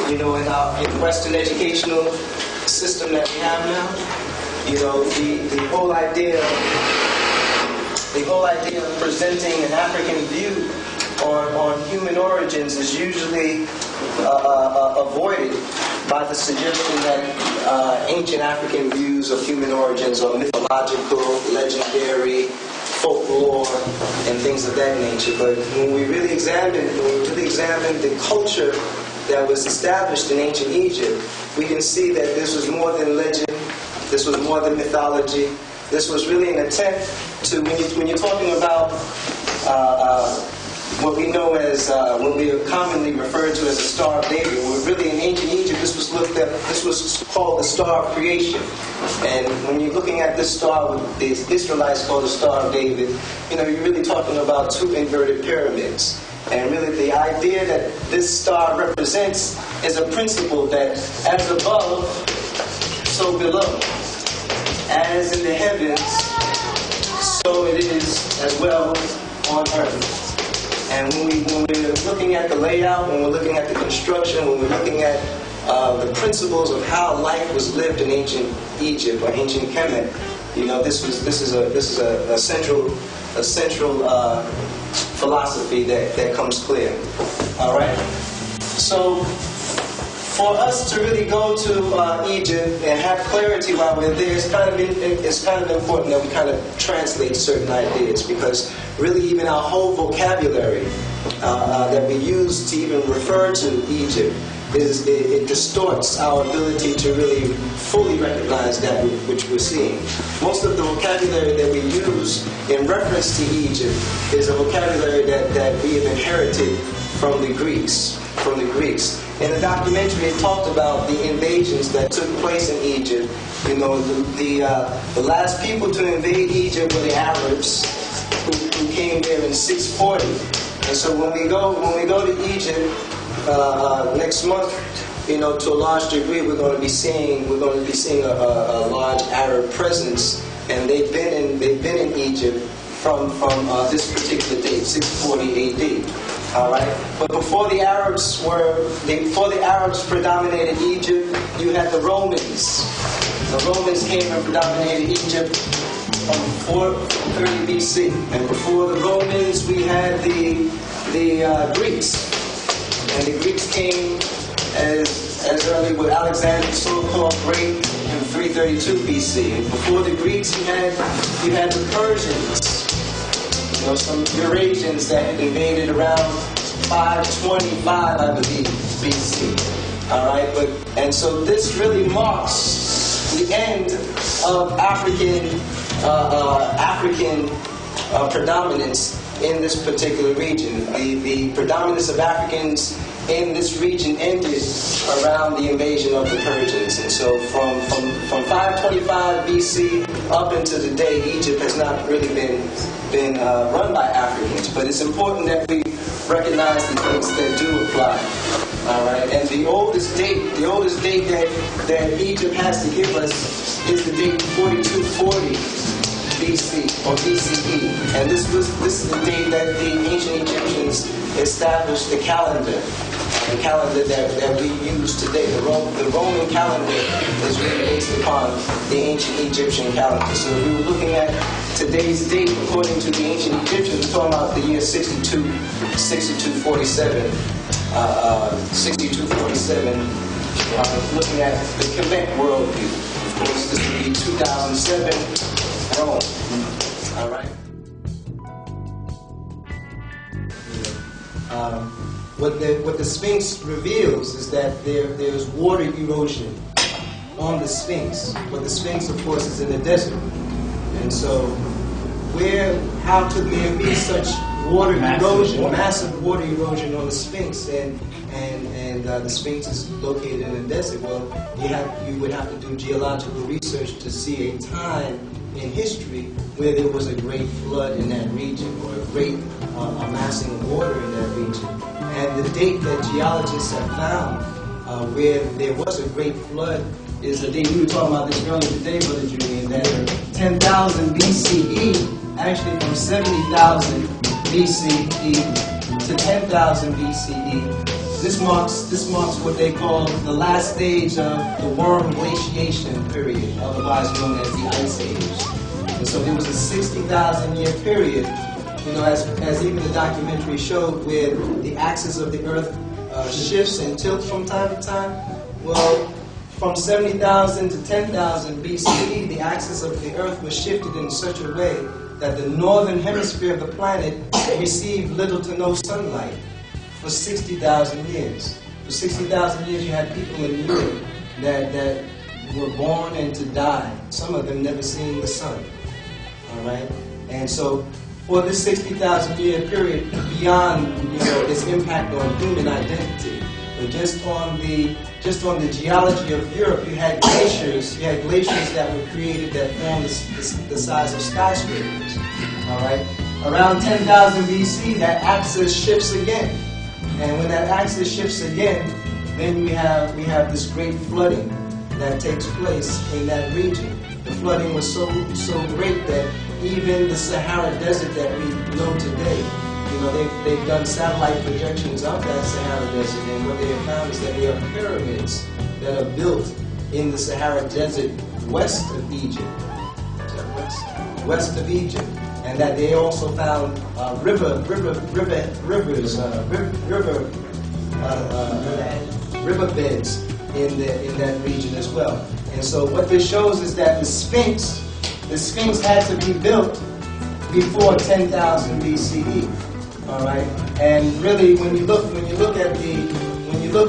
you know, in the Western educational system that we have now, you know, the whole idea of presenting an African view on human origins is usually avoided by the suggestion that ancient African views of human origins are mythological, legendary, folklore, and things of that nature. But when we really examine the culture that was established in ancient Egypt, we can see that this was more than legend, this was more than mythology. This was really an attempt to, when you're talking about what we know as, what we are commonly referred to as the Star of David. Well, really in ancient Egypt, this was called the Star of Creation. And when you're looking at this star, what the Israelites call the Star of David, you know, you're really talking about two inverted pyramids. And really the idea that this star represents is a principle that as above, so below. As in the heavens, so it is as well on earth. And when we're looking at the layout, when we're looking at the construction, when we're looking at the principles of how life was lived in ancient Egypt or ancient Kemetic, you know, this is a central philosophy that comes clear. All right. So for us to really go to Egypt and have clarity while we're there, it's kind of important that we kind of translate certain ideas, because really even our whole vocabulary that we use to even refer to Egypt, it distorts our ability to really fully recognize that which we're seeing. Most of the vocabulary that we use in reference to Egypt is a vocabulary that we have inherited from the Greeks. In the documentary, it talked about the invasions that took place in Egypt. You know, the last people to invade Egypt were the Arabs, who came there in 640. And so when we go to Egypt next month, you know, to a large degree, we're going to be seeing a large Arab presence, and they've been in Egypt from this particular date, 640 AD. All right, but before the Arabs predominated Egypt, you had the Romans. The Romans came and predominated Egypt from 430 BC, and before the Romans, we had the Greeks, and the Greeks came as early with Alexander the so-called Great in 332 BC. And before the Greeks, you had the Persians. You know, some Eurasians that had invaded around 525, I believe, BC. All right, and so this really marks the end of African predominance in this particular region. The predominance of Africans in this region ended around the invasion of the Persians. And so from 525 BC up into today, Egypt has not really been run by Africans. But it's important that we recognize the things that do apply. All right, and the oldest date that Egypt has to give us is the date 4240 BC or BCE, and this is the date that the ancient Egyptians established the calendar that we use today. The Roman calendar is really based upon the ancient Egyptian calendar. So we were looking at today's date according to the ancient Egyptians. We're talking about the year 6247. 6247. Looking at the Kemetic worldview. Of course, this would be 2007 Rome. All right. What the Sphinx reveals is that there's water erosion on the Sphinx, but the Sphinx, of course, is in the desert, and so how could there be such massive water erosion on the Sphinx, and the Sphinx is located in the desert? Well, you would have to do geological research to see a time in history where there was a great flood in that region, or a great amassing of water in that region. And the date that geologists have found where there was a great flood is the date we were talking about this earlier today, Brother Julian, that 10,000 BCE, actually from 70,000 BCE to 10,000 BCE, this marks what they call the last stage of the worm glaciation period, otherwise known as the Ice Age. And so there was a 60,000-year period, you know, as even the documentary showed, where the axis of the Earth shifts and tilts from time to time. Well, from 70,000 to 10,000 BCE, the axis of the Earth was shifted in such a way that the northern hemisphere of the planet received little to no sunlight for 60,000 years. For 60,000 years, you had people in Europe that were born and to die. Some of them never seeing the sun. All right, and so for this 60,000 year period, beyond its impact on human identity, but just on the geology of Europe, you had glaciers. You had glaciers that were created that formed the size of skyscrapers. All right, around 10,000 BC, that axis shifts again, and when that axis shifts again, then we have this great flooding that takes place in that region. The flooding was so great that even the Sahara Desert that we know today, you know, they've done satellite projections of that Sahara Desert, and what they have found is that there are pyramids that are built in the Sahara Desert west of Egypt. Is that west of Egypt, and that they also found riverbeds in that region as well. And so what this shows is that the Sphinx had to be built before 10,000 BCE. All right, and really, when you look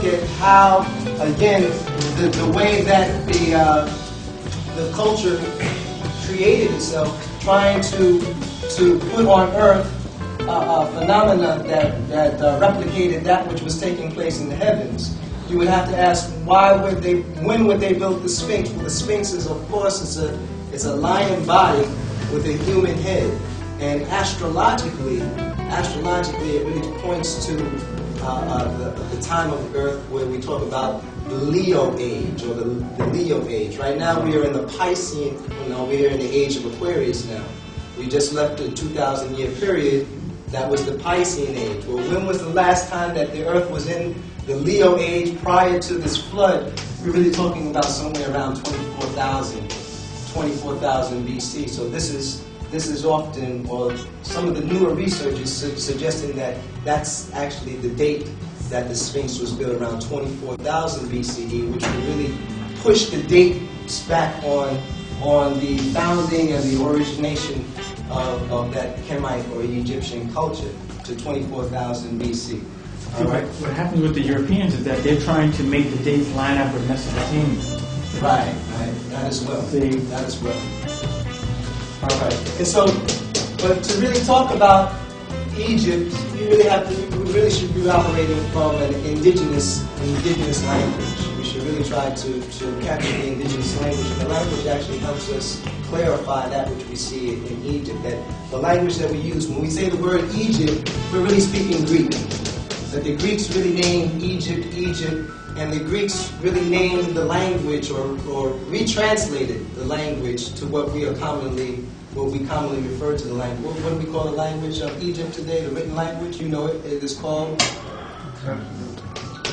at how, again, the way that the culture created itself, trying to put on Earth phenomena that replicated that which was taking place in the heavens, you would have to ask, when would they build the Sphinx? Well, the Sphinx is, of course, it's a lion body with a human head, and astrologically, it really points to the time of the Earth where we talk about the Leo age, or the Leo age. Right now, we are in the Piscean. We are in the age of Aquarius now. We just left a 2,000-year period that was the Piscean age. Well, when was the last time that the Earth was in the Leo age prior to this flood? We're really talking about somewhere around 24,000 BC. So this is often, or some of the newer research is suggesting that that's actually the date that the Sphinx was built, around 24,000 BCE, which would really push the dates back on the founding and the origination of that Kemetic or Egyptian culture to 24,000 BC. All right. What happens with the Europeans is that they're trying to make the dates line up with Mesopotamia. Right. That as well. That as well. All right. And so, but to really talk about Egypt, we really should be operating from an indigenous language. We should really try to capture the indigenous language. And the language actually helps us clarify that which we see in Egypt. That the language that we use, when we say the word Egypt, we're really speaking Greek. That the Greeks really named Egypt, and the Greeks really named the language or retranslated the language to what we commonly refer to the language. What do we call the language of Egypt today? The written language, you know it. It is called.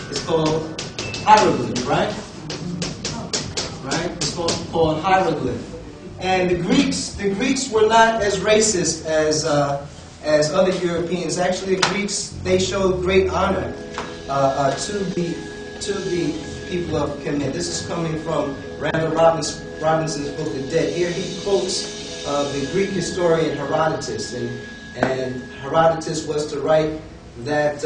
It's called hieroglyph, right? Right. It's called hieroglyph. And the Greeks were not as racist as other Europeans. Actually, the Greeks, they showed great honor to the people of Kemet. This is coming from Randall Robinson's book, The Dead. Here he quotes the Greek historian Herodotus, and Herodotus was to write that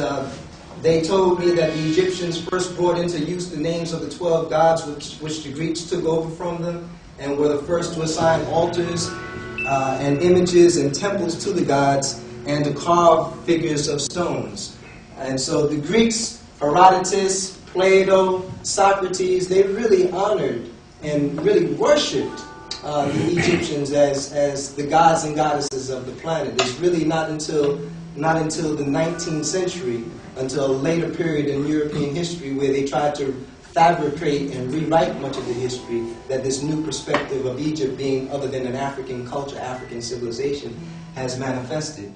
they told me that the Egyptians first brought into use the names of the 12 gods which the Greeks took over from them, and were the first to assign altars and images and temples to the gods, and to carve figures of stones. And so the Greeks, Herodotus, Plato, Socrates, they really honored and really worshipped the Egyptians as the gods and goddesses of the planet. It's really not until the 19th century, until a later period in European history, where they tried to fabricate and rewrite much of the history, that this new perspective of Egypt being other than an African culture, African civilization, has manifested.